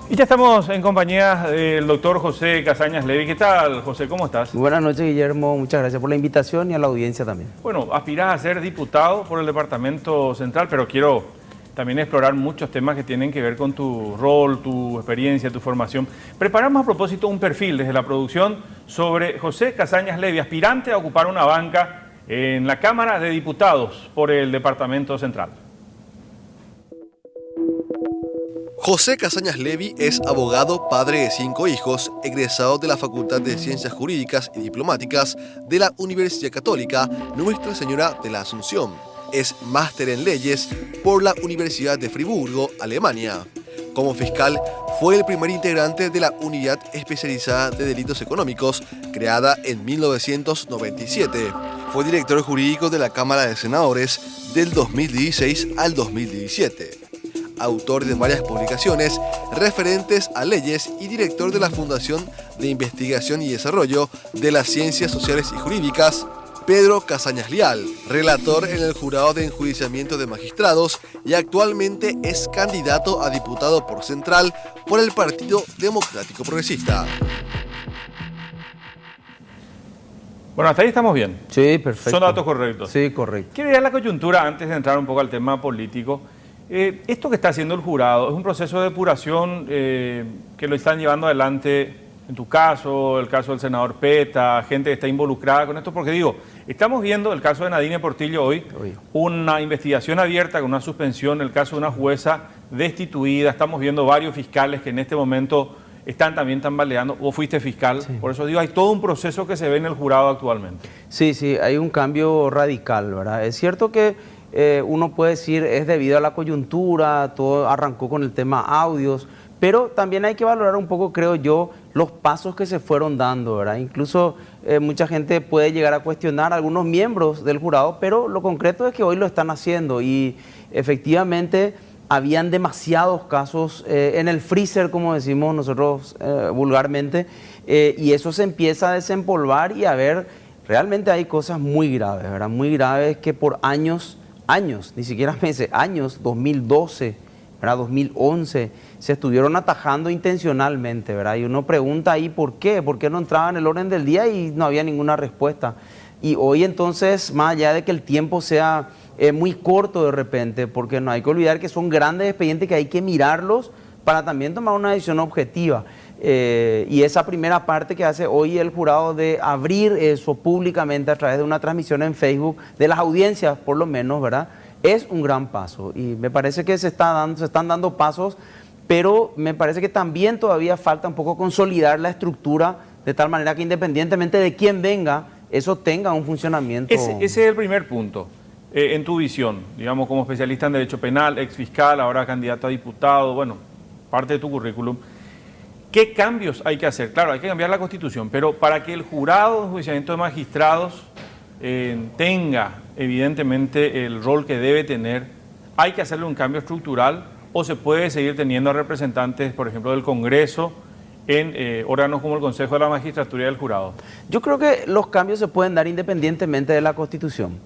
Y ya estamos en compañía del doctor José Casañas Levy. ¿Qué tal, José? ¿Cómo estás? Buenas noches, Guillermo. Muchas gracias por la invitación y a la audiencia también. Bueno, aspirás a ser diputado por el Departamento Central, pero quiero también explorar muchos temas que tienen que ver con tu rol, tu experiencia, tu formación. Preparamos a propósito un perfil desde la producción sobre José Casañas Levy, aspirante a ocupar una banca en la Cámara de Diputados por el Departamento Central. José Casañas Levy es abogado, padre de 5 hijos, egresado de la Facultad de Ciencias Jurídicas y Diplomáticas de la Universidad Católica Nuestra Señora de la Asunción. Es máster en leyes por la Universidad de Friburgo, Alemania. Como fiscal, fue el primer integrante de la Unidad Especializada de Delitos Económicos, creada en 1997. Fue director jurídico de la Cámara de Senadores del 2016 al 2017. Autor de varias publicaciones referentes a leyes y director de la Fundación de Investigación y Desarrollo de las Ciencias Sociales y Jurídicas, Pedro Casañas Leal, relator en el Jurado de Enjuiciamiento de Magistrados y actualmente es candidato a diputado por Central por el Partido Democrático Progresista. Bueno, hasta ahí estamos bien. Sí, perfecto. ¿Son datos correctos? Sí, correcto. Quiero ir a la coyuntura antes de entrar un poco al tema político. Esto que está haciendo el jurado es un proceso de depuración que lo están llevando adelante, en tu caso, el caso del senador Peta, gente que está involucrada con esto, porque digo, estamos viendo el caso de Nadine Portillo hoy, una investigación abierta con una suspensión, el caso de una jueza destituida, estamos viendo varios fiscales que en este momento están también tambaleando. Vos fuiste fiscal, sí. Por eso digo, hay todo un proceso que se ve en el jurado actualmente. Sí, hay un cambio radical, ¿verdad? Es cierto que uno puede decir es debido a la coyuntura, todo arrancó con el tema audios, pero también hay que valorar un poco, creo yo, los pasos que se fueron dando, ¿verdad? Incluso mucha gente puede llegar a cuestionar a algunos miembros del jurado, pero lo concreto es que hoy lo están haciendo y efectivamente habían demasiados casos en el freezer, como decimos nosotros vulgarmente, y eso se empieza a desempolvar y a ver, realmente hay cosas muy graves, ¿verdad? Muy graves que por años, ni siquiera meses, años, 2012, ¿verdad? 2011, se estuvieron atajando intencionalmente, ¿verdad? Y uno pregunta ahí por qué no entraba en el orden del día y no había ninguna respuesta. Y hoy entonces, más allá de que el tiempo sea muy corto de repente, porque no hay que olvidar que son grandes expedientes que hay que mirarlos para también tomar una decisión objetiva. Y esa primera parte que hace hoy el jurado de abrir eso públicamente a través de una transmisión en Facebook, de las audiencias por lo menos, ¿verdad? Es un gran paso y me parece que se están dando pasos, pero me parece que también todavía falta un poco consolidar la estructura de tal manera que independientemente de quién venga, eso tenga un funcionamiento. Ese es el primer punto. En tu visión, digamos, como especialista en Derecho Penal, ex fiscal, ahora candidato a diputado, bueno, parte de tu currículum. ¿Qué cambios hay que hacer? Claro, hay que cambiar la Constitución, pero para que el jurado de enjuiciamiento de magistrados tenga evidentemente el rol que debe tener, ¿hay que hacerle un cambio estructural o se puede seguir teniendo a representantes, por ejemplo, del Congreso en órganos como el Consejo de la Magistratura y el Jurado? Yo creo que los cambios se pueden dar independientemente de la Constitución,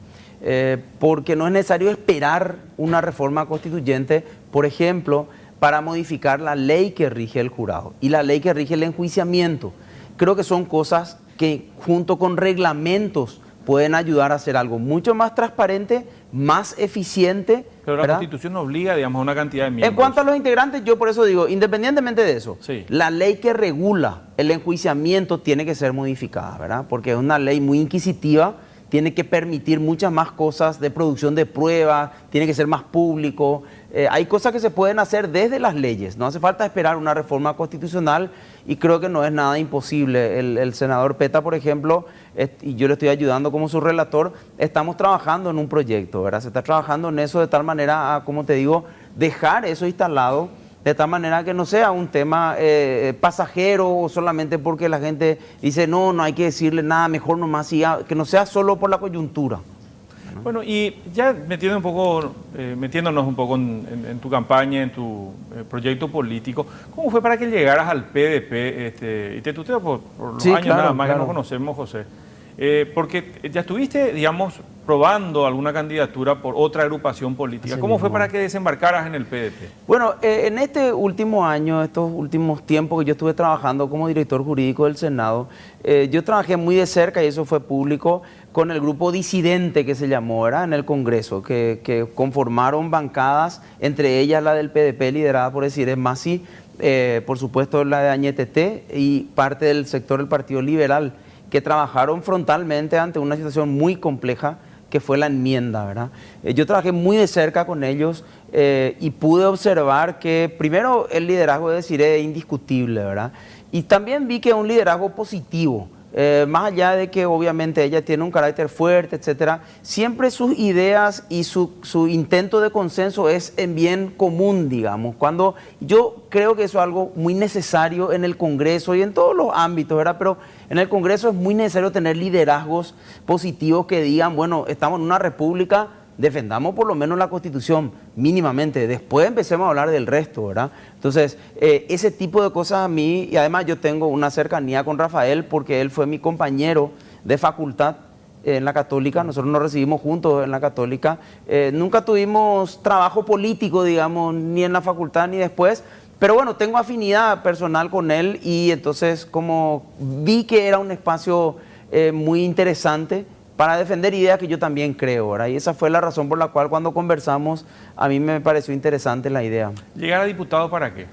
porque no es necesario esperar una reforma constituyente, por ejemplo, para modificar la ley que rige el jurado y la ley que rige el enjuiciamiento. Creo que son cosas que junto con reglamentos pueden ayudar a hacer algo mucho más transparente, más eficiente. Pero la ¿verdad? Constitución obliga, digamos, a una cantidad de miembros. En cuanto a los integrantes, yo por eso digo, independientemente de eso, sí, la ley que regula el enjuiciamiento tiene que ser modificada, ¿verdad? Porque es una ley muy inquisitiva, tiene que permitir muchas más cosas de producción de pruebas, tiene que ser más público. Hay cosas que se pueden hacer desde las leyes, no hace falta esperar una reforma constitucional y creo que no es nada imposible. El senador Peta, por ejemplo, y yo le estoy ayudando como su relator, estamos trabajando en un proyecto, ¿verdad? Se está trabajando en eso de tal manera a, como te digo, dejar eso instalado, de tal manera que no sea un tema pasajero o solamente porque la gente dice no hay que decirle nada, mejor nomás, que no sea solo por la coyuntura. Bueno, y ya metiéndonos un poco en tu campaña, en tu proyecto político, ¿cómo fue para que llegaras al PDP? Y te tuteo por los años nada más que nos conocemos, José. Porque ya estuviste, digamos, probando alguna candidatura por otra agrupación política. Así ¿Cómo fue mismo. para que desembarcaras en el PDP? Bueno, en este último año, estos últimos tiempos que yo estuve trabajando como director jurídico del Senado, yo trabajé muy de cerca, y eso fue público, con el grupo disidente que se llamó, ¿verdad?, en el Congreso, que conformaron bancadas, entre ellas la del PDP liderada por Desiree Masi, por supuesto la de Añetete y parte del sector del Partido Liberal, que trabajaron frontalmente ante una situación muy compleja que fue la enmienda, ¿verdad? Yo trabajé muy de cerca con ellos y pude observar que primero el liderazgo de Desiree es indiscutible, ¿verdad? Y también vi que es un liderazgo positivo. Más allá de que obviamente ella tiene un carácter fuerte, etcétera, siempre sus ideas y su intento de consenso es en bien común, digamos. Cuando yo creo que eso es algo muy necesario en el Congreso y en todos los ámbitos, ¿verdad? Pero en el Congreso es muy necesario tener liderazgos positivos que digan, bueno, estamos en una república, defendamos por lo menos la Constitución mínimamente, después empecemos a hablar del resto, ¿verdad? Entonces, ese tipo de cosas a mí, y además yo tengo una cercanía con Rafael porque él fue mi compañero de facultad en la Católica, nosotros nos recibimos juntos en la Católica, nunca tuvimos trabajo político, digamos, ni en la facultad ni después, pero bueno, tengo afinidad personal con él y entonces como vi que era un espacio muy interesante para defender ideas que yo también creo, ¿verdad? Y esa fue la razón por la cual cuando conversamos a mí me pareció interesante la idea. ¿Llegar a diputado para qué?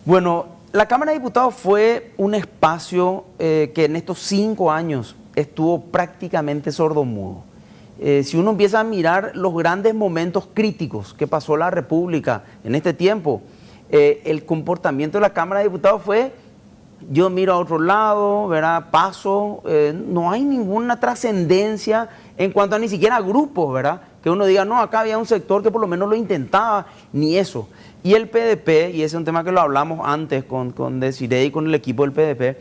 Bueno, la Cámara de Diputados fue un espacio que en estos 5 años estuvo prácticamente sordomudo. Si uno empieza a mirar los grandes momentos críticos que pasó la República en este tiempo, el comportamiento de la Cámara de Diputados fue: yo miro a otro lado, ¿verdad? Paso, no hay ninguna trascendencia en cuanto a ni siquiera grupos, ¿verdad? Que uno diga, no, acá había un sector que por lo menos lo intentaba, ni eso. Y el PDP, y ese es un tema que lo hablamos antes con Desiree y con el equipo del PDP,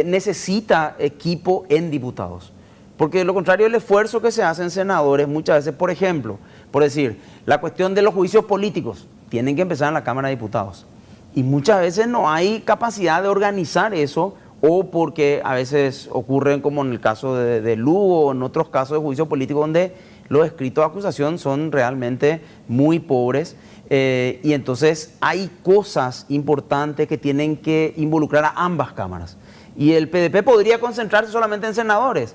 necesita equipo en diputados. Porque de lo contrario, el esfuerzo que se hace en senadores muchas veces, por ejemplo, por decir, la cuestión de los juicios políticos, tienen que empezar en la Cámara de Diputados. Y muchas veces no hay capacidad de organizar eso, o porque a veces ocurren, como en el caso de Lugo o en otros casos de juicio político, donde los escritos de acusación son realmente muy pobres. Y entonces hay cosas importantes que tienen que involucrar a ambas cámaras. Y el PDP podría concentrarse solamente en senadores,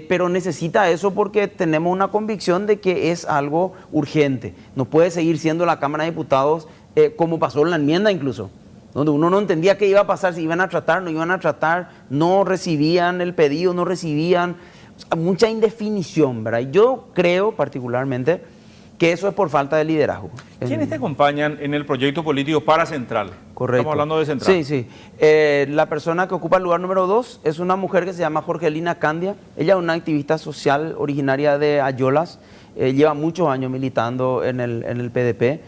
pero necesita eso porque tenemos una convicción de que es algo urgente. No puede seguir siendo la Cámara de Diputados como pasó en la enmienda incluso, donde uno no entendía qué iba a pasar, si iban a tratar, no iban a tratar, no recibían el pedido, no recibían, o sea, mucha indefinición, ¿verdad? Y yo creo particularmente que eso es por falta de liderazgo. ¿Quiénes te acompañan en el proyecto político para Central? Correcto. Estamos hablando de Central. Sí, sí. La persona que ocupa el lugar número 2 es una mujer que se llama Jorgelina Candia. Ella es una activista social originaria de Ayolas, lleva muchos años militando en el PDP.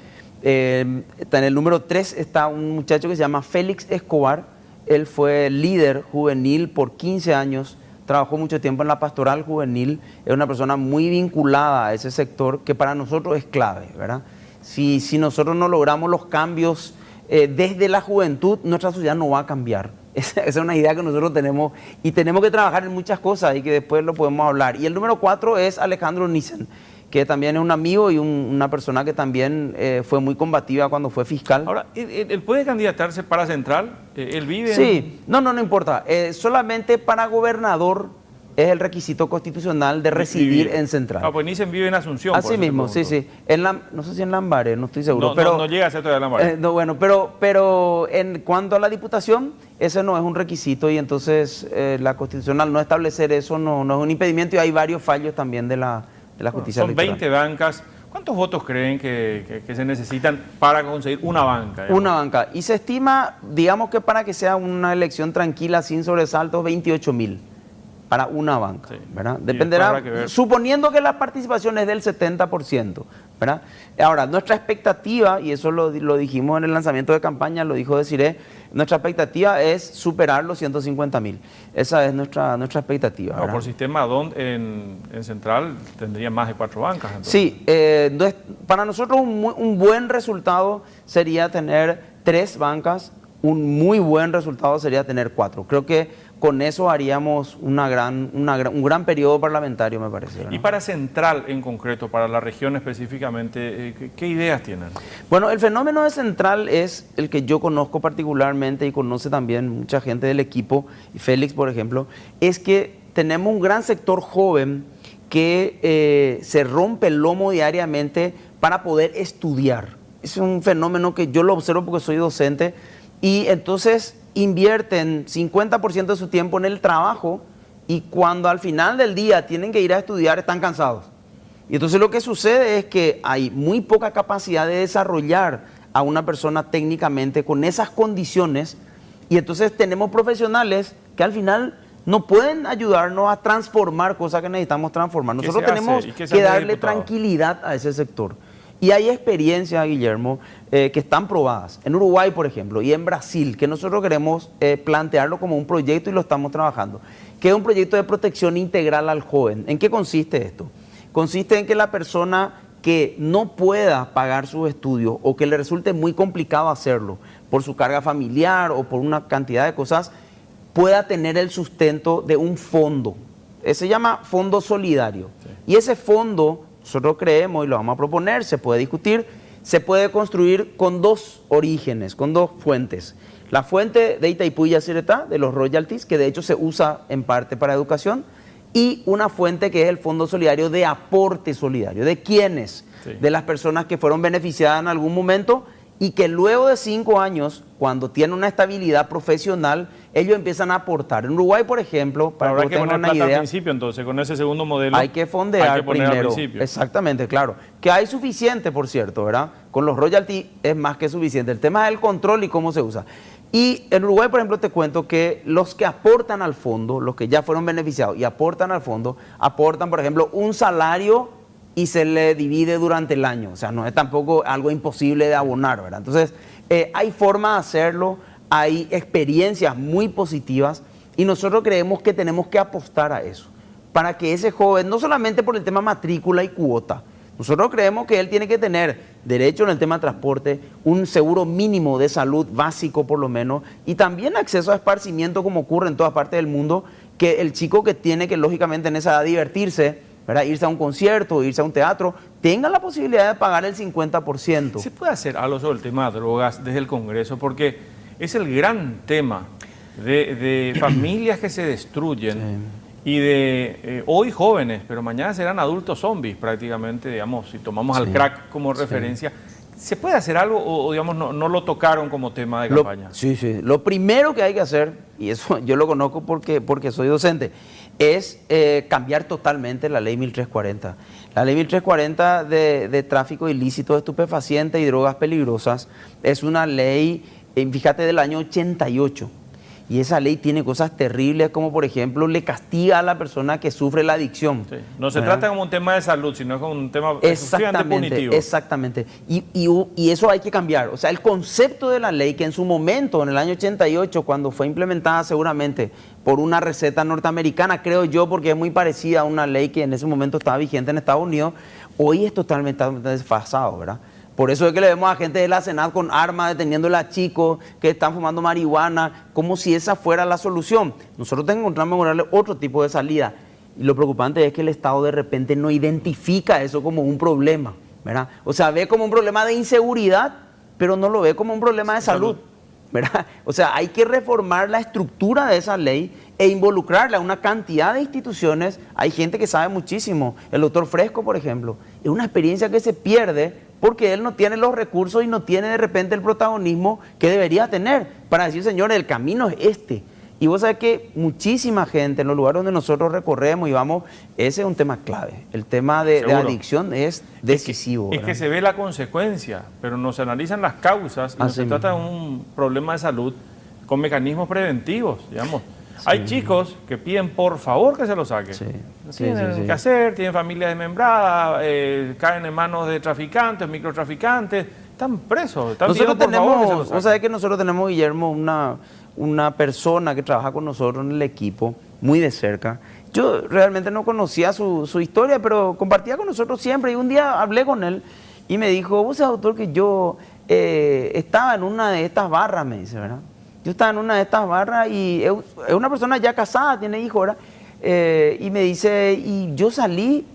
En el número 3 está un muchacho que se llama Félix Escobar. Él fue líder juvenil por 15 años, trabajó mucho tiempo en la pastoral juvenil, es una persona muy vinculada a ese sector que para nosotros es clave, ¿verdad? Si nosotros no logramos los cambios desde la juventud, nuestra sociedad no va a cambiar. Esa es una idea que nosotros tenemos y tenemos que trabajar en muchas cosas y que después lo podemos hablar. Y el número 4 es Alejandro Nissen, que también es un amigo y una persona que también fue muy combativa cuando fue fiscal. Ahora, ¿él puede candidatarse para Central? ¿Él vive en...? Sí, no importa. Solamente para gobernador es el requisito constitucional de residir en Central. Ah, pues Nissen vive en Asunción. Así mismo, sí. No sé si en Lambaré, no estoy seguro. No llega a ser todavía Lambaré. No, bueno, pero en cuanto a la diputación, ese no es un requisito y entonces la constitucional no establecer eso no es un impedimento y hay varios fallos también de la justicia Son electoral. 20 bancas. ¿Cuántos votos creen que se necesitan para conseguir una banca? Digamos? Una banca. Y se estima, digamos que para que sea una elección tranquila, sin sobresaltos, 28.000 para una banca, Sí. ¿verdad? Y Dependerá, que ver. suponiendo que la participación es del 70%, ¿verdad? Ahora, nuestra expectativa, y eso lo dijimos en el lanzamiento de campaña, lo dijo Desiree, nuestra expectativa es superar los 150.000. Esa es nuestra expectativa. No, por sistema DONT en Central tendría más de 4 bancas. Entonces. Sí, para nosotros un buen resultado sería tener 3 bancas, un muy buen resultado sería tener 4. Creo que con eso haríamos un gran periodo parlamentario, me parece, ¿verdad? Y para Central en concreto, para la región específicamente, ¿qué ideas tienen? Bueno, el fenómeno de Central es el que yo conozco particularmente y conoce también mucha gente del equipo, Félix, por ejemplo, es que tenemos un gran sector joven que se rompe el lomo diariamente para poder estudiar. Es un fenómeno que yo lo observo porque soy docente y entonces invierten 50% de su tiempo en el trabajo y cuando al final del día tienen que ir a estudiar están cansados. Y entonces lo que sucede es que hay muy poca capacidad de desarrollar a una persona técnicamente con esas condiciones y entonces tenemos profesionales que al final no pueden ayudarnos a transformar cosas que necesitamos transformar. Nosotros tenemos que darle tranquilidad a ese sector. Y hay experiencias, Guillermo, que están probadas. En Uruguay, por ejemplo, y en Brasil, que nosotros queremos plantearlo como un proyecto y lo estamos trabajando, que es un proyecto de protección integral al joven. ¿En qué consiste esto? Consiste en que la persona que no pueda pagar sus estudios o que le resulte muy complicado hacerlo por su carga familiar o por una cantidad de cosas, pueda tener el sustento de un fondo. Se llama Fondo Solidario. Sí. Y ese fondo, nosotros creemos y lo vamos a proponer, se puede discutir, se puede construir con dos orígenes, con dos fuentes. La fuente de Itaipú y Yacyretá, de los royalties, que de hecho se usa en parte para educación, y una fuente que es el Fondo Solidario de aporte solidario. ¿De quiénes? Sí. De las personas que fueron beneficiadas en algún momento y que luego de 5 años, cuando tienen una estabilidad profesional, ellos empiezan a aportar. En Uruguay, por ejemplo, para que tengan una idea, al principio, entonces, con ese segundo modelo, hay que fondear primero. Exactamente, claro. Que hay suficiente, por cierto, ¿verdad? Con los royalties es más que suficiente. El tema es el control y cómo se usa. Y en Uruguay, por ejemplo, te cuento que los que aportan al fondo, los que ya fueron beneficiados y aportan al fondo, aportan, por ejemplo, un salario y se le divide durante el año. O sea, no es tampoco algo imposible de abonar, ¿verdad? Entonces, hay forma de hacerlo, hay experiencias muy positivas y nosotros creemos que tenemos que apostar a eso, para que ese joven, no solamente por el tema matrícula y cuota, nosotros creemos que él tiene que tener derecho en el tema de transporte, un seguro mínimo de salud básico por lo menos, y también acceso a esparcimiento como ocurre en todas partes del mundo, que el chico que tiene que lógicamente en esa edad divertirse, ¿verdad? Irse a un concierto, irse a un teatro, tenga la posibilidad de pagar el 50%. ¿Se puede hacer algo sobre el tema de drogas desde el Congreso? Porque es el gran tema de familias que se destruyen. Sí. Y de hoy jóvenes, pero mañana serán adultos zombies prácticamente, digamos, si tomamos al crack como referencia. ¿Se puede hacer algo o digamos, no lo tocaron como tema de campaña? Sí. Lo primero que hay que hacer, y eso yo lo conozco porque soy docente, es cambiar totalmente la ley 1340. La ley 1340 de tráfico ilícito de estupefacientes y drogas peligrosas es una ley, fíjate, del año 88. Y esa ley tiene cosas terribles como, por ejemplo, le castiga a la persona que sufre la adicción. Sí. No se trata como un tema de salud, sino como un tema punitivo. Exactamente. Y eso hay que cambiar. O sea, el concepto de la ley que en su momento, en el año 88, cuando fue implementada seguramente por una receta norteamericana, creo yo, porque es muy parecida a una ley que en ese momento estaba vigente en Estados Unidos, hoy es totalmente desfasado, ¿verdad? Por eso es que le vemos a gente de la Senat con armas deteniéndole a chicos que están fumando marihuana, como si esa fuera la solución. Nosotros tenemos que encontrarle otro tipo de salida. Y lo preocupante es que el Estado de repente no identifica eso como un problema, ¿verdad? O sea, ve como un problema de inseguridad, pero no lo ve como un problema de salud, ¿verdad? O sea, hay que reformar la estructura de esa ley e involucrarla a una cantidad de instituciones. Hay gente que sabe muchísimo. El doctor Fresco, por ejemplo, es una experiencia que se pierde porque él no tiene los recursos y no tiene de repente el protagonismo que debería tener para decir, señores, el camino es este. Y vos sabés que muchísima gente en los lugares donde nosotros recorremos y vamos, ese es un tema clave. El tema de adicción es decisivo. Es que se ve la consecuencia, pero no se analizan las causas y no se trata de un problema de salud con mecanismos preventivos, digamos. Sí. Hay chicos que piden por favor que se lo saquen. Sí. No tienen que hacer, tienen familias desmembradas, caen en manos de traficantes, microtraficantes, están presos. Están nosotros tenemos, vos sabés que nosotros tenemos, Guillermo, una persona que trabaja con nosotros en el equipo, muy de cerca. Yo realmente no conocía su historia, pero compartía con nosotros siempre. Y un día hablé con él y me dijo, vos sabés, doctor, que yo estaba en una de estas barras, me dice, ¿verdad? Yo estaba en una de estas barras y es una persona ya casada, tiene hijos, ¿verdad? Y me dice, y yo salí,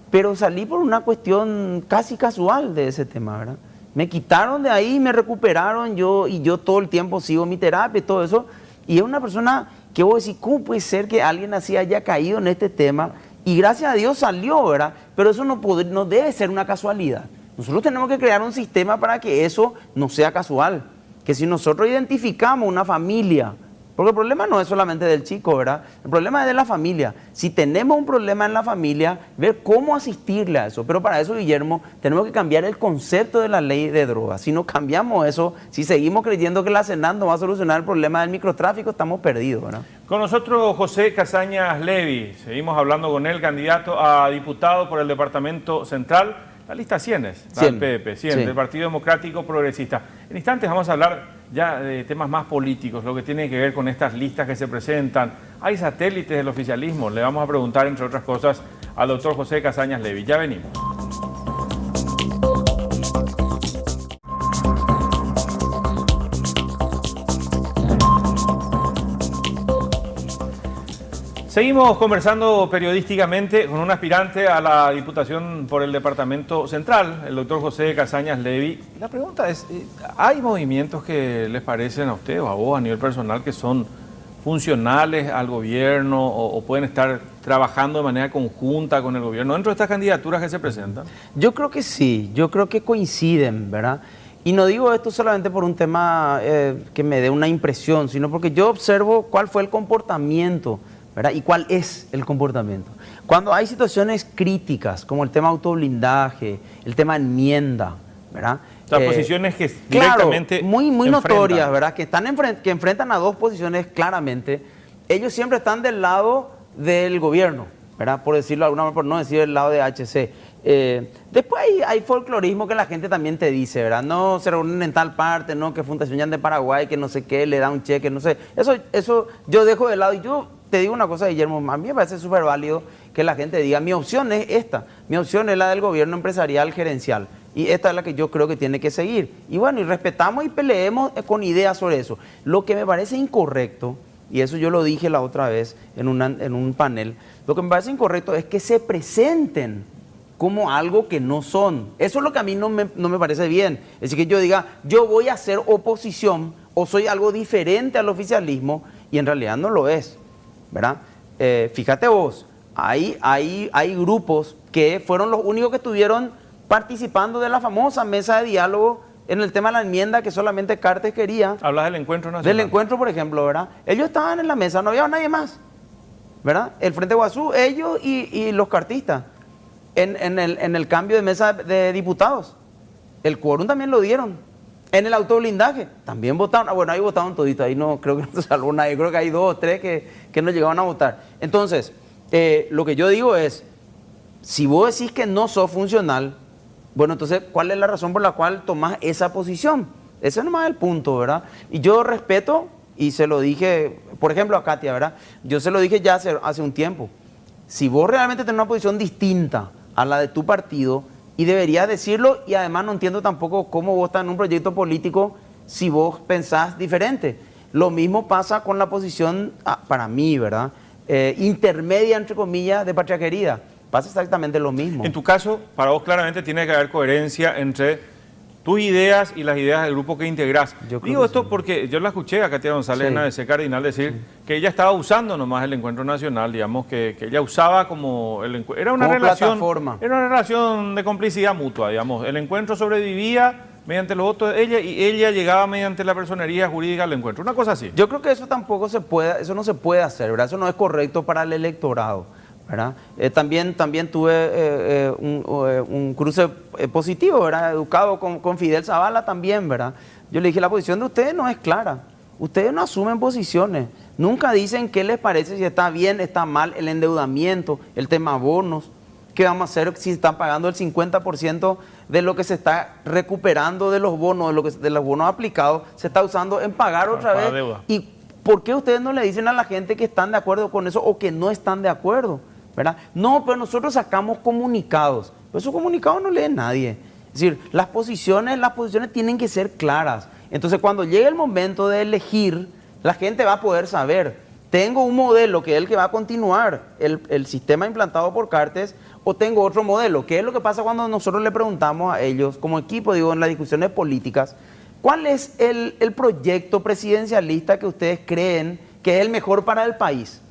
pero salí por una cuestión casi casual de ese tema, ¿verdad? Me quitaron de ahí, me recuperaron, y yo todo el tiempo sigo mi terapia y todo eso. Y es una persona que vos decís, ¿cómo puede ser que alguien así haya caído en este tema? Y gracias a Dios salió, ¿verdad? Pero eso no debe ser una casualidad. Nosotros tenemos que crear un sistema para que eso no sea casual. Que si nosotros identificamos una familia, porque el problema no es solamente del chico, ¿verdad? El problema es de la familia. Si tenemos un problema en la familia, ver cómo asistirle a eso. Pero para eso, Guillermo, tenemos que cambiar el concepto de la ley de drogas. Si no cambiamos eso, si seguimos creyendo que la Senan va a solucionar el problema del microtráfico, estamos perdidos, ¿verdad? Con nosotros José Casañas Levy, seguimos hablando con él, candidato a diputado por el Departamento Central. La lista 100 es, la del PDP, 100, del Partido Democrático Progresista. En instantes vamos a hablar ya de temas más políticos, lo que tiene que ver con estas listas que se presentan. Hay satélites del oficialismo, le vamos a preguntar, entre otras cosas, al doctor José Casañas Levy. Ya venimos. Seguimos conversando periodísticamente con un aspirante a la Diputación por el Departamento Central, el doctor José Casañas Levy. La pregunta es, ¿hay movimientos que les parecen a usted o a vos a nivel personal que son funcionales al gobierno o pueden estar trabajando de manera conjunta con el gobierno dentro de estas candidaturas que se presentan? Yo creo que sí, yo creo que coinciden, ¿verdad? Y no digo esto solamente por un tema que me dé una impresión, sino porque yo observo cuál fue el comportamiento, ¿verdad? ¿Y cuál es el comportamiento? Cuando hay situaciones críticas, como el tema autoblindaje, el tema enmienda, ¿verdad? O sea, posiciones que directamente claro, muy notorias, ¿verdad? Que enfrentan a dos posiciones claramente. Ellos siempre están del lado del gobierno, ¿verdad? Por decirlo de alguna manera, por no decir del lado de HC. Después hay folclorismo que la gente también te dice, ¿verdad? No se reúnen en tal parte, no, que Fundación Yan de Paraguay, que no sé qué, le da un cheque, no sé. Eso yo dejo de lado y yo te digo una cosa, Guillermo, a mí me parece súper válido que la gente diga, mi opción es esta, mi opción es la del gobierno empresarial gerencial y esta es la que yo creo que tiene que seguir. Y bueno, y respetamos y peleemos con ideas sobre eso. Lo que me parece incorrecto, y eso yo lo dije la otra vez en un panel, lo que me parece incorrecto es que se presenten como algo que no son. Eso es lo que a mí no me parece bien. Es decir, que yo diga, yo voy a hacer oposición o soy algo diferente al oficialismo y en realidad no lo es, ¿verdad? Fíjate vos, hay grupos que fueron los únicos que estuvieron participando de la famosa mesa de diálogo en el tema de la enmienda que solamente Cartes quería. Hablas del encuentro nacional. Del encuentro, por ejemplo, ¿verdad? Ellos estaban en la mesa, no había nadie más, ¿verdad? El Frente Guazú, ellos y los cartistas en el cambio de mesa de diputados. El quórum también lo dieron. En el autoblindaje también votaron. Bueno, ahí votaron toditos, ahí no creo que no se salvó nadie. Creo que hay 2 o 3 que no llegaron a votar. Entonces, lo que yo digo es, si vos decís que no sos funcional, bueno, entonces, ¿cuál es la razón por la cual tomás esa posición? Ese nomás es el punto, ¿verdad? Y yo respeto, y se lo dije, por ejemplo, a Katia, ¿verdad? Yo se lo dije ya hace un tiempo. Si vos realmente tenés una posición distinta a la de tu partido, y deberías decirlo, y además no entiendo tampoco cómo vos estás en un proyecto político si vos pensás diferente. Lo mismo pasa con la posición, para mí, ¿verdad? Intermedia, entre comillas, de Patria Querida. Pasa exactamente lo mismo. En tu caso, para vos claramente tiene que haber coherencia entre tus ideas y las ideas del grupo que integrás. Digo esto porque yo la escuché a Katia González en ABC Cardinal decir que ella estaba usando nomás el encuentro nacional, digamos, que ella usaba como el encuentro. Era una relación de complicidad mutua, digamos. El encuentro sobrevivía mediante los votos de ella y ella llegaba mediante la personería jurídica al encuentro. Una cosa así. Yo creo que eso tampoco se puede, eso no se puede hacer, ¿verdad? Eso no es correcto para el electorado, ¿verdad? También tuve un cruce positivo, ¿verdad? Educado con Fidel Zavala también, ¿verdad? Yo le dije, la posición de ustedes no es clara. Ustedes no asumen posiciones. Nunca dicen qué les parece, si está bien, está mal, el endeudamiento, el tema bonos. ¿Qué vamos a hacer si están pagando el 50% de lo que se está recuperando de los bonos, de los bonos aplicados, se está usando en pagar otra vez? Deuda. ¿Y por qué ustedes no le dicen a la gente que están de acuerdo con eso o que no están de acuerdo? ¿Verdad? No, pero nosotros sacamos comunicados. Pero esos comunicados no lee nadie. Es decir, las posiciones tienen que ser claras. Entonces, cuando llegue el momento de elegir, La gente va a poder saber, tengo un modelo que es el que va a continuar el sistema implantado por Cartes, o tengo otro modelo. ¿Qué es lo que pasa cuando nosotros le preguntamos a ellos, como equipo, digo, en las discusiones políticas, cuál es el proyecto presidencialista que ustedes creen que es el mejor para el país?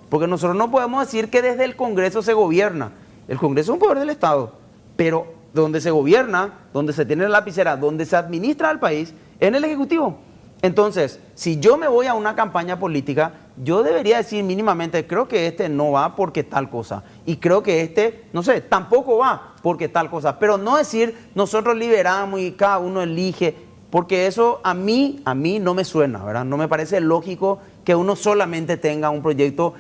Porque nosotros no podemos decir que desde el Congreso se gobierna. El Congreso es un poder del Estado, pero donde se gobierna, donde se tiene la lapicera, donde se administra el país, es en el Ejecutivo. Entonces, si yo me voy a una campaña política, yo debería decir mínimamente, creo que este no va porque tal cosa. Y creo que este, no sé, tampoco va porque tal cosa. Pero no decir, nosotros liberamos y cada uno elige, porque eso a mí no me suena, ¿verdad? No me parece lógico que uno solamente tenga un proyecto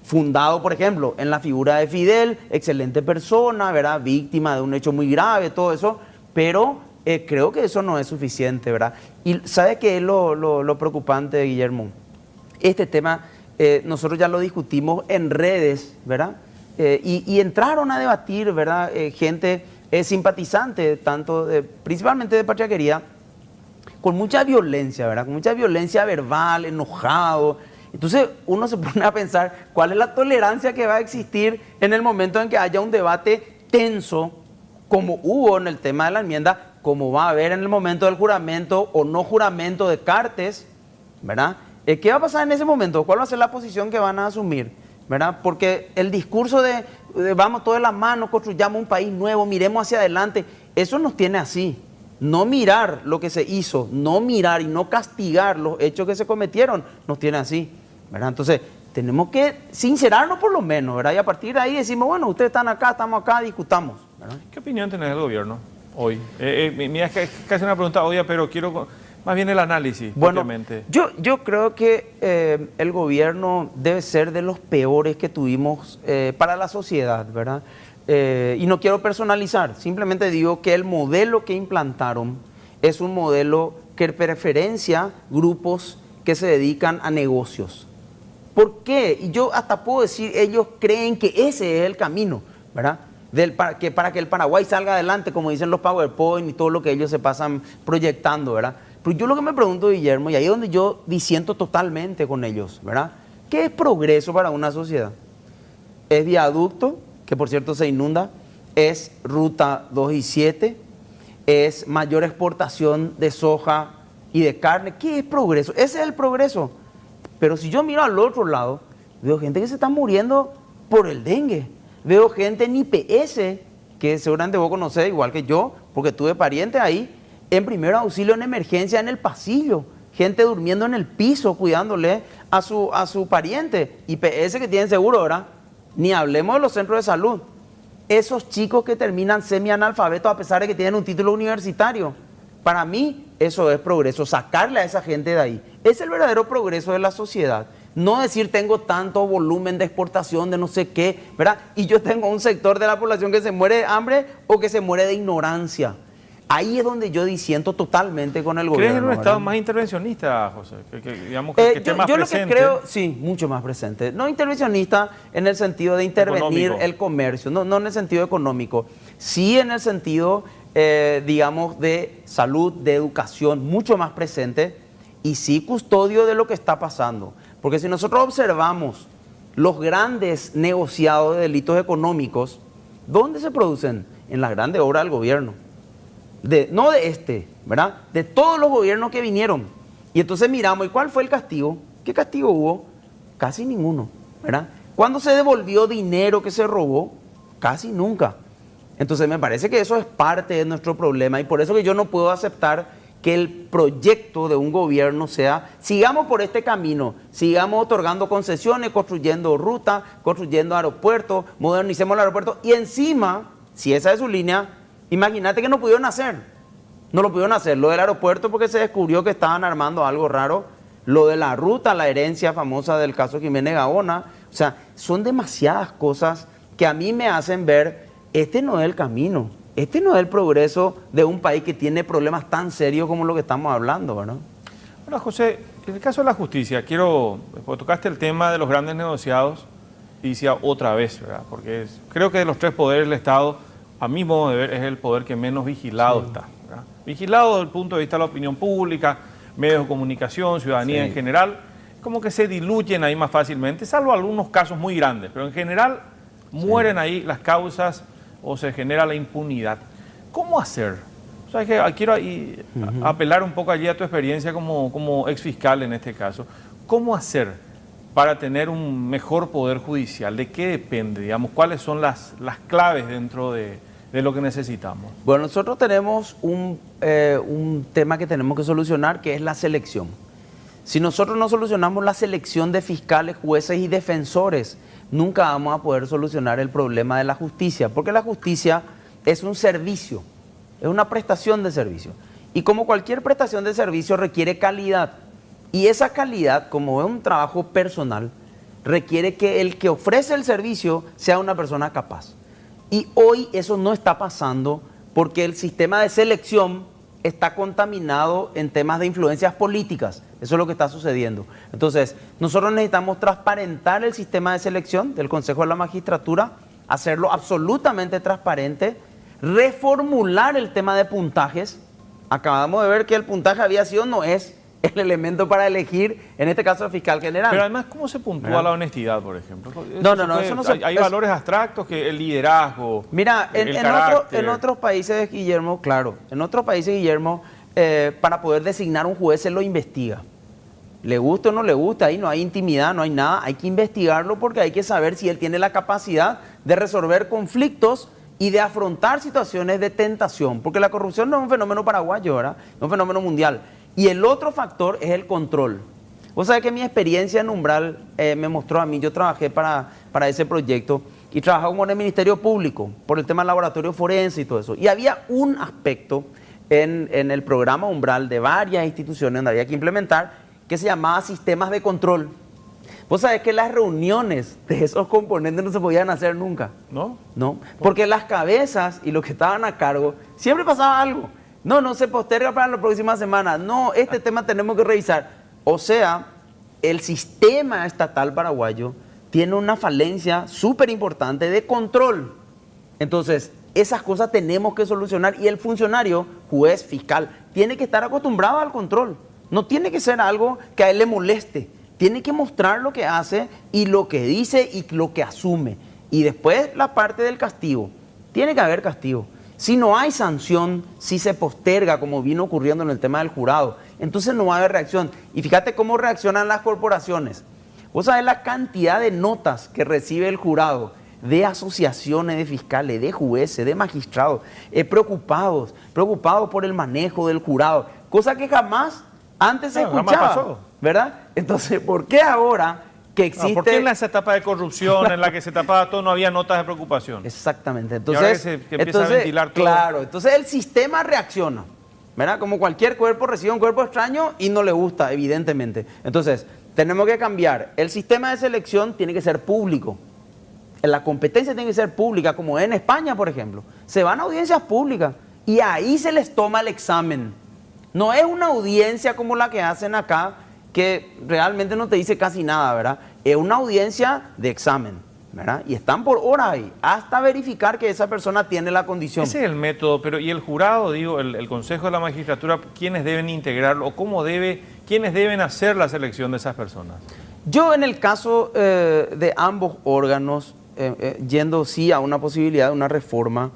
fundado, por ejemplo, en la figura de Fidel, excelente persona, ¿verdad? Víctima de un hecho muy grave, todo eso, pero creo que eso no es suficiente, ¿verdad? Y ¿sabe qué es lo preocupante, Guillermo? Este tema nosotros ya lo discutimos en redes, ¿verdad? Y entraron a debatir, ¿verdad? Gente simpatizante, principalmente de Patria Querida, con mucha violencia, ¿verdad? Con mucha violencia verbal, enojado. Entonces uno se pone a pensar cuál es la tolerancia que va a existir en el momento en que haya un debate tenso, como hubo en el tema de la enmienda, como va a haber en el momento del juramento o no juramento de Cartes, ¿verdad? ¿Qué va a pasar en ese momento? ¿Cuál va a ser la posición que van a asumir? ¿Verdad? Porque el discurso de vamos todas las manos, construyamos un país nuevo, miremos hacia adelante, eso nos tiene así. No mirar lo que se hizo, no mirar y no castigar los hechos que se cometieron, nos tiene así, ¿verdad? Entonces, tenemos que sincerarnos por lo menos, ¿verdad? Y a partir de ahí decimos, bueno, ustedes están acá, estamos acá, discutamos, ¿verdad? ¿Qué opinión tenés del gobierno hoy? Mira, es casi una pregunta obvia, pero quiero más bien el análisis, bueno, obviamente. Yo creo que el gobierno debe ser de los peores que tuvimos para la sociedad, ¿verdad? Y no quiero personalizar, simplemente digo que el modelo que implantaron es un modelo que preferencia grupos que se dedican a negocios. ¿Por qué? Y yo hasta puedo decir, ellos creen que ese es el camino, ¿verdad? Para que el Paraguay salga adelante, como dicen los PowerPoint y todo lo que ellos se pasan proyectando, ¿verdad? Pero yo lo que me pregunto, Guillermo, y ahí es donde yo disiento totalmente con ellos, ¿verdad? ¿Qué es progreso para una sociedad? ¿Es viaducto, que por cierto se inunda? ¿Es ruta 2 y 7? ¿Es mayor exportación de soja y de carne? ¿Qué es progreso? Ese es el progreso. Pero si yo miro al otro lado, veo gente que se está muriendo por el dengue. Veo gente en IPS, que seguramente vos conocés igual que yo, porque tuve parientes ahí, en primer auxilio en emergencia en el pasillo. Gente durmiendo en el piso, cuidándole a su pariente. IPS que tienen seguro, ¿verdad? Ni hablemos de los centros de salud. Esos chicos que terminan semi-analfabetos a pesar de que tienen un título universitario. Para mí, eso es progreso, sacarle a esa gente de ahí. Es el verdadero progreso de la sociedad. No decir tengo tanto volumen de exportación de no sé qué, ¿verdad? Y yo tengo un sector de la población que se muere de hambre o que se muere de ignorancia. Ahí es donde yo disiento totalmente con el gobierno. ¿Crees en un Estado más intervencionista, José? Digamos que esté más presente. Yo lo que creo, sí, mucho más presente. No intervencionista en el sentido de intervenir económico. El comercio, no en el sentido económico. Sí en el sentido, digamos, de salud, de educación, mucho más presente. Y sí custodio de lo que está pasando. Porque si nosotros observamos los grandes negociados de delitos económicos, ¿dónde se producen? En las grandes obras del gobierno. No de este, ¿verdad? De todos los gobiernos que vinieron. Y entonces miramos, ¿y cuál fue el castigo? ¿Qué castigo hubo? Casi ninguno, ¿verdad? ¿Cuándo se devolvió dinero que se robó? Casi nunca. Entonces me parece que eso es parte de nuestro problema y por eso que yo no puedo aceptar que el proyecto de un gobierno sea, sigamos por este camino, sigamos otorgando concesiones, construyendo rutas, construyendo aeropuertos, modernicemos el aeropuerto y encima, si esa es su línea, imagínate que no pudieron hacer. No lo pudieron hacer. Lo del aeropuerto porque se descubrió que estaban armando algo raro. Lo de la ruta, la herencia famosa del caso Jiménez Gaona. O sea, son demasiadas cosas que a mí me hacen ver, este no es el camino. Este no es el progreso de un país que tiene problemas tan serios como lo que estamos hablando, ¿verdad? Bueno, José, en el caso de la justicia, pues tocaste el tema de los grandes negociados y decía otra vez, ¿verdad? Porque creo que de los tres poderes del Estado, a mi modo de ver, es el poder que menos vigilado está, ¿verdad? Vigilado desde el punto de vista de la opinión pública, medios de comunicación, ciudadanía en general, como que se diluyen ahí más fácilmente, salvo algunos casos muy grandes, pero en general mueren ahí las causas o se genera la impunidad. ¿Cómo hacer? O sea, que quiero apelar un poco allí a tu experiencia como ex fiscal en este caso. ¿Cómo hacer para tener un mejor poder judicial? ¿De qué depende? Digamos, ¿cuáles son las claves dentro de lo que necesitamos? Bueno, nosotros tenemos un tema que tenemos que solucionar, que es la selección. Si nosotros no solucionamos la selección de fiscales, jueces y defensores, nunca vamos a poder solucionar el problema de la justicia, porque la justicia es un servicio, es una prestación de servicio. Y como cualquier prestación de servicio requiere calidad. Y esa calidad, como es un trabajo personal, requiere que el que ofrece el servicio sea una persona capaz. Y hoy eso no está pasando porque el sistema de selección está contaminado en temas de influencias políticas. Eso es lo que está sucediendo. Entonces, nosotros necesitamos transparentar el sistema de selección del Consejo de la Magistratura, hacerlo absolutamente transparente, reformular el tema de puntajes. Acabamos de ver que el puntaje había sido, no es el elemento para elegir, en este caso, el fiscal general. Pero además, ¿cómo se puntúa la honestidad, por ejemplo? Eso no se... Hay valores abstractos, que el liderazgo, Mira, el carácter. En otros países, Guillermo, claro, para poder designar un juez se lo investiga. Le gusta o no le gusta, ahí no hay intimidad, no hay nada, hay que investigarlo porque hay que saber si él tiene la capacidad de resolver conflictos y de afrontar situaciones de tentación, porque la corrupción no es un fenómeno paraguayo, ¿verdad? Es un fenómeno mundial. Y el otro factor es el control. Vos sabés que mi experiencia en Umbral me mostró a mí, yo trabajé para ese proyecto y trabajaba como en el Ministerio Público por el tema del laboratorio forense y todo eso. Y había un aspecto en el programa Umbral de varias instituciones donde había que implementar que se llamaba sistemas de control. Vos sabés que las reuniones de esos componentes no se podían hacer nunca. ¿No? No, porque las cabezas y los que estaban a cargo, siempre pasaba algo. No se posterga para la próxima semana. No, este tema tenemos que revisar. O sea, el sistema estatal paraguayo tiene una falencia súper importante de control. Entonces, esas cosas tenemos que solucionar y el funcionario, juez, fiscal, tiene que estar acostumbrado al control. No tiene que ser algo que a él le moleste. Tiene que mostrar lo que hace y lo que dice y lo que asume. Y después la parte del castigo. Tiene que haber castigo. Si no hay sanción, si se posterga, como vino ocurriendo en el tema del jurado, entonces no va a haber reacción. Y fíjate cómo reaccionan las corporaciones. Vos sabés la cantidad de notas que recibe el jurado de asociaciones de fiscales, de jueces, de magistrados, preocupados por el manejo del jurado, cosa que jamás antes se escuchaba, jamás pasó. ¿Verdad? Entonces, ¿por qué ahora que existe... ¿Por qué en esa etapa de corrupción en la que se tapaba todo no había notas de preocupación? Exactamente. Entonces, y ahora que empieza a ventilar todo. Claro, entonces el sistema reacciona, ¿verdad? Como cualquier cuerpo recibe un cuerpo extraño y no le gusta, evidentemente. Entonces, tenemos que cambiar. El sistema de selección tiene que ser público. La competencia tiene que ser pública, como en España, por ejemplo. Se van a audiencias públicas y ahí se les toma el examen. No es una audiencia como la que hacen acá, que realmente no te dice casi nada, ¿verdad? Es una audiencia de examen, ¿verdad? Y están por horas ahí, hasta verificar que esa persona tiene la condición. Ese es el método, pero ¿y el jurado, digo, el Consejo de la Magistratura, quiénes deben integrarlo o quiénes deben hacer la selección de esas personas? Yo en el caso de ambos órganos, yendo sí a una posibilidad de una reforma,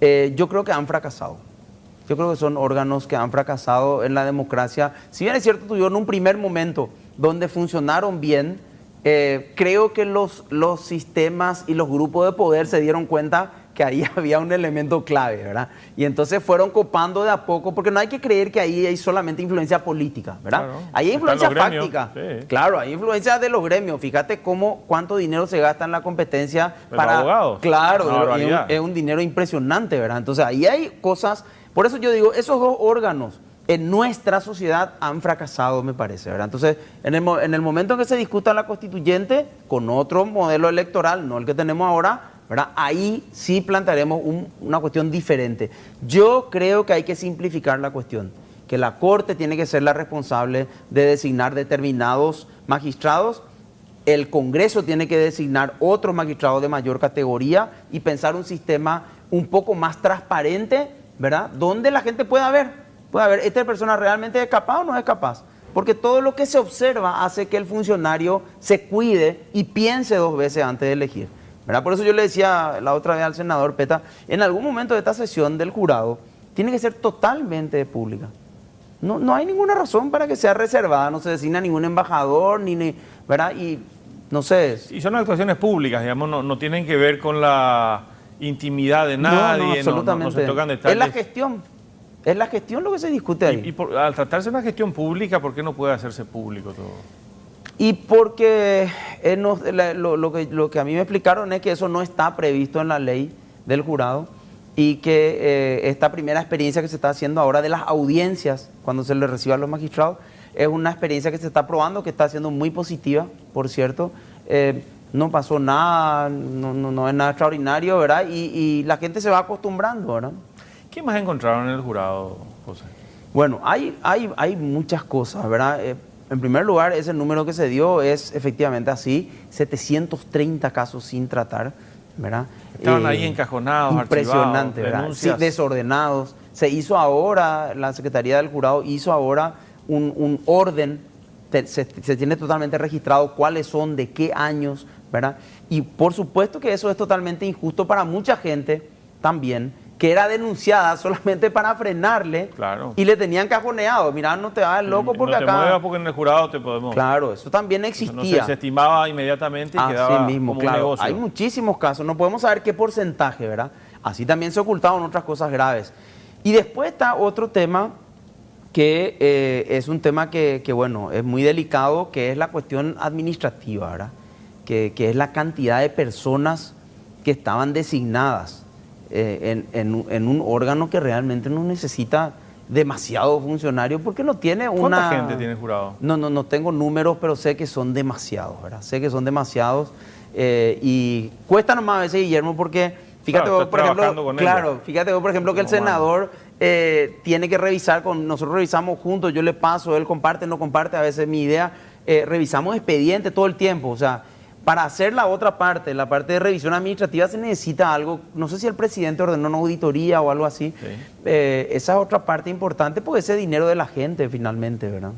yo creo que han fracasado. Yo creo que son órganos que han fracasado en la democracia. Si bien es cierto, tuvieron un primer momento donde funcionaron bien, creo que los sistemas y los grupos de poder se dieron cuenta que ahí había un elemento clave, ¿verdad? Y entonces fueron copando de a poco, porque no hay que creer que ahí hay solamente influencia política, ¿verdad? Claro. Ahí hay influencia fáctica. Sí. Claro, hay influencia de los gremios. Fíjate cuánto dinero se gasta en la competencia para abogados. Claro, es un dinero impresionante, ¿verdad? Entonces ahí hay cosas. Por eso yo digo, esos dos órganos en nuestra sociedad han fracasado, me parece, ¿verdad? Entonces, en el momento en que se discuta la constituyente con otro modelo electoral, no el que tenemos ahora, ¿verdad? Ahí sí plantearemos una cuestión diferente. Yo creo que hay que simplificar la cuestión, que la Corte tiene que ser la responsable de designar determinados magistrados, el Congreso tiene que designar otros magistrados de mayor categoría y pensar un sistema un poco más transparente, ¿verdad? Donde la gente pueda ver, esta persona realmente es capaz o no es capaz. Porque todo lo que se observa hace que el funcionario se cuide y piense 2 veces antes de elegir, ¿verdad? Por eso yo le decía la otra vez al senador Peta, en algún momento de esta sesión del jurado tiene que ser totalmente pública. No hay ninguna razón para que sea reservada, no se designa ningún embajador, ¿verdad? Y no sé. Y son actuaciones públicas, digamos, no tienen que ver con la intimidad de nadie, no, absolutamente. No se tocan detalles. Es la gestión lo que se discute ahí. Al tratarse de una gestión pública, ¿por qué no puede hacerse público todo? Y porque lo que a mí me explicaron es que eso no está previsto en la ley del jurado y que esta primera experiencia que se está haciendo ahora de las audiencias, cuando se les reciba a los magistrados, es una experiencia que se está probando, que está siendo muy positiva, por cierto. No pasó nada, no es nada extraordinario, ¿verdad? Y la gente se va acostumbrando, ¿verdad? ¿Qué más encontraron en el jurado, José? Bueno, hay muchas cosas, ¿verdad? En primer lugar, ese número que se dio es efectivamente así, 730 casos sin tratar, ¿verdad? Estaban ahí encajonados, impresionante, archivados, ¿verdad? Sí, desordenados. Se hizo ahora, la Secretaría del Jurado hizo ahora un orden, se tiene totalmente registrado cuáles son, de qué años, ¿verdad? Y por supuesto que eso es totalmente injusto para mucha gente también, que era denunciada solamente para frenarle, claro, y le tenían cajoneado. Mirá, no te hagas loco porque no te acá... muevas porque en el jurado te podemos... Claro, eso también existía. No se desestimaba inmediatamente y quedaba mismo, como claro. un negocio. Hay muchísimos casos, no podemos saber qué porcentaje, ¿verdad? Así también se ocultaban otras cosas graves. Y después está otro tema que es un tema que, bueno, es muy delicado, que es la cuestión administrativa, ¿verdad? Que es la cantidad de personas que estaban designadas en un órgano que realmente no necesita demasiado funcionario porque no tiene una... ¿Cuánta gente tiene el jurado? No tengo números, pero sé que son demasiados, ¿verdad? Sé que son demasiados y cuesta nomás a veces, Guillermo, porque fíjate vos, por ejemplo, que el senador tiene que revisar, nosotros revisamos juntos, yo le paso, él comparte, no comparte, a veces mi idea, revisamos expedientes todo el tiempo, o sea, para hacer la otra parte, la parte de revisión administrativa, se necesita algo, no sé si el presidente ordenó una auditoría o algo así, sí. Esa es otra parte importante porque ese dinero de la gente finalmente, ¿verdad?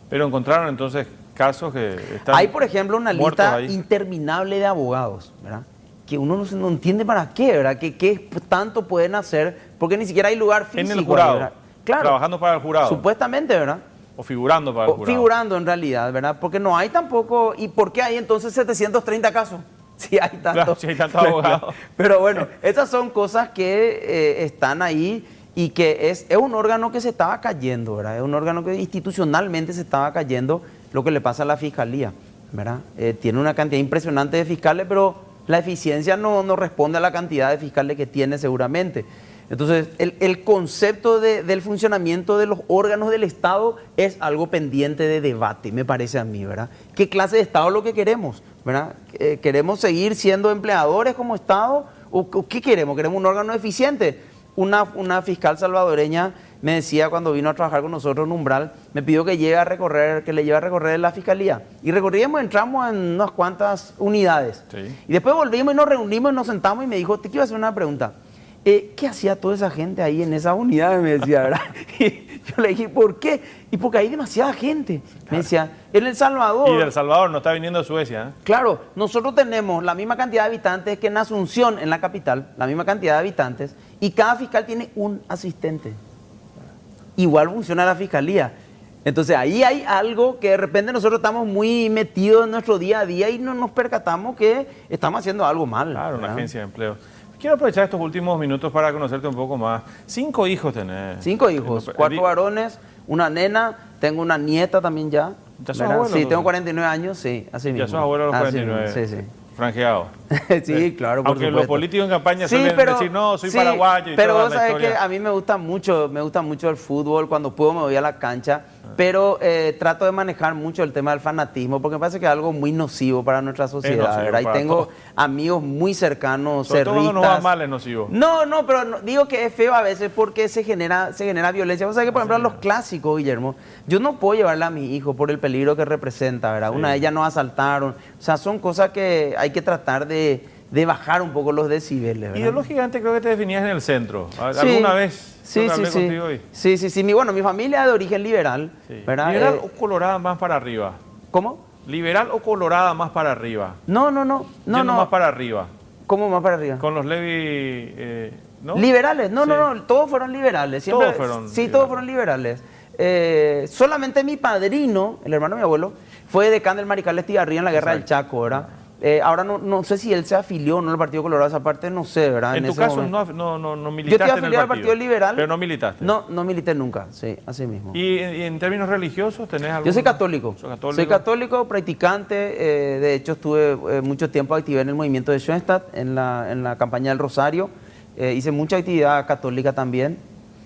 Pero encontraron entonces casos que están... Hay, por ejemplo, una lista interminable de abogados, ¿verdad? Que uno no entiende para qué, ¿verdad? ¿Qué tanto pueden hacer? Porque ni siquiera hay lugar físico. En el jurado, ¿verdad? Claro, trabajando para el jurado. Supuestamente, ¿verdad? O figurando para el jurado. Figurando en realidad, ¿verdad? Porque no hay tampoco... ¿Y por qué hay entonces 730 casos? Si hay tantos. Claro, si hay tantos abogados. Pero bueno, esas son cosas que están ahí y que es un órgano que se estaba cayendo, ¿verdad? Es un órgano que institucionalmente se estaba cayendo, lo que le pasa a la Fiscalía, ¿verdad? Tiene una cantidad impresionante de fiscales, pero la eficiencia no responde a la cantidad de fiscales que tiene seguramente. Entonces, el concepto del funcionamiento de los órganos del Estado es algo pendiente de debate, me parece a mí, ¿verdad? ¿Qué clase de Estado es lo que queremos, verdad? ¿Queremos seguir siendo empleadores como Estado? ¿O qué queremos? ¿Queremos un órgano eficiente? Una fiscal salvadoreña me decía cuando vino a trabajar con nosotros en Umbral, me pidió que le lleve a recorrer la Fiscalía. Y recorríamos, entramos en unas cuantas unidades. Sí. Y después volvimos y nos reunimos y nos sentamos y me dijo, te quiero hacer una pregunta. ¿Qué hacía toda esa gente ahí en esa unidad? Me decía, ¿verdad? Y yo le dije, ¿por qué? Y porque hay demasiada gente. Me decía, en El Salvador... Y de El Salvador no está viniendo de Suecia, ¿eh? Claro, nosotros tenemos la misma cantidad de habitantes que en Asunción, en la capital, la misma cantidad de habitantes, y cada fiscal tiene un asistente. Igual funciona la fiscalía. Entonces ahí hay algo que de repente nosotros estamos muy metidos en nuestro día a día y no nos percatamos que estamos haciendo algo mal. Claro, una agencia de empleo. Quiero aprovechar estos últimos minutos para conocerte un poco más. 5 hijos tenés. 5 hijos, 4 varones, una nena, tengo una nieta también ya. ¿Ya sos abuelo? Sí, tengo 49 años, sí, así mismo. ¿Ya sos abuelo a los 49? Sí, sí. Franjeado. Sí, claro, por Aunque supuesto. Los políticos en campaña suelen decir, no, soy paraguayo y pero toda vos la sabés historia. que a mí me gusta mucho el fútbol, cuando puedo me voy a la cancha, pero trato de manejar mucho el tema del fanatismo, porque me parece que es algo muy nocivo para nuestra sociedad, ¿verdad? Y tengo amigos muy cercanos, sobre todo cerristas. cuando nos va mal es nocivo. No, pero digo que es feo a veces porque se genera violencia. Vos sabés que, por ejemplo, los clásicos, Guillermo, yo no puedo llevarle a mi hijo por el peligro que representa, ¿verdad? Sí. Una de ellas nos asaltaron. O sea, son cosas que hay que tratar de de bajar un poco los decibeles, ¿verdad? Ideológicamente creo que te definías en el centro. Sí. ¿Alguna vez Sí, hablé sí, contigo hoy? sí. Sí. Mi familia es de origen liberal, Sí. ¿verdad? ¿Liberal o colorada más para arriba? ¿Cómo? ¿Liberal o colorada más para arriba? No. Yendo más para arriba. ¿Cómo más para arriba? Con los Levi, ¿no? Liberales, Sí. no, todos fueron liberales. Siempre, Todos fueron sí, liberales. todos fueron liberales. Solamente mi padrino, el hermano de mi abuelo, fue decán del Mariscal Estigarribia en la Guerra del Chaco, ¿verdad? Ahora no sé si él se afilió o no al Partido Colorado, esa parte no sé, ¿verdad? En tu ese caso momento. no Yo militaste estoy en el afiliado al Partido Liberal. Pero no militaste. No milité nunca, sí, así mismo. ¿Y en términos religiosos tenés algo? Yo soy católico. ¿Sos católico? Soy católico, practicante. De hecho, estuve mucho tiempo activo en el movimiento de Schoenstatt, en la campaña del Rosario. Hice mucha actividad católica también.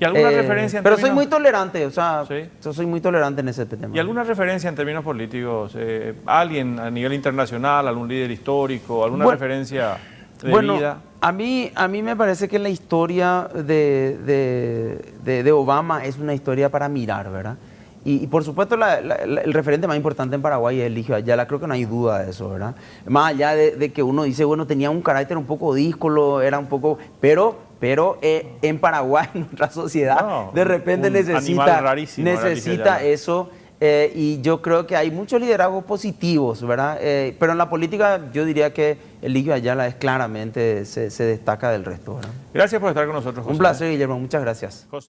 ¿Y alguna referencia en pero términos... soy muy tolerante, o sea, Sí. yo soy muy tolerante en ese tema. ¿Y alguna referencia en términos políticos? ¿Alguien a nivel internacional, algún líder histórico, alguna Bueno, referencia de Bueno, vida? a mí me parece que la historia de Obama es una historia para mirar, ¿verdad? Y por supuesto el referente más importante en Paraguay es Eligio Ayala, creo que no hay duda de eso, ¿verdad? Más allá de que uno dice, bueno, tenía un carácter un poco díscolo, era un poco... Pero en Paraguay, en nuestra sociedad, No, de repente un animal rarísimo, era Eligio necesita Ayala. eso. Y yo creo que hay muchos liderazgos positivos, ¿verdad? Pero en la política yo diría que Eligio Ayala es claramente, se destaca del resto, ¿verdad? Gracias por estar con nosotros, José. Un placer, Guillermo, muchas gracias. José.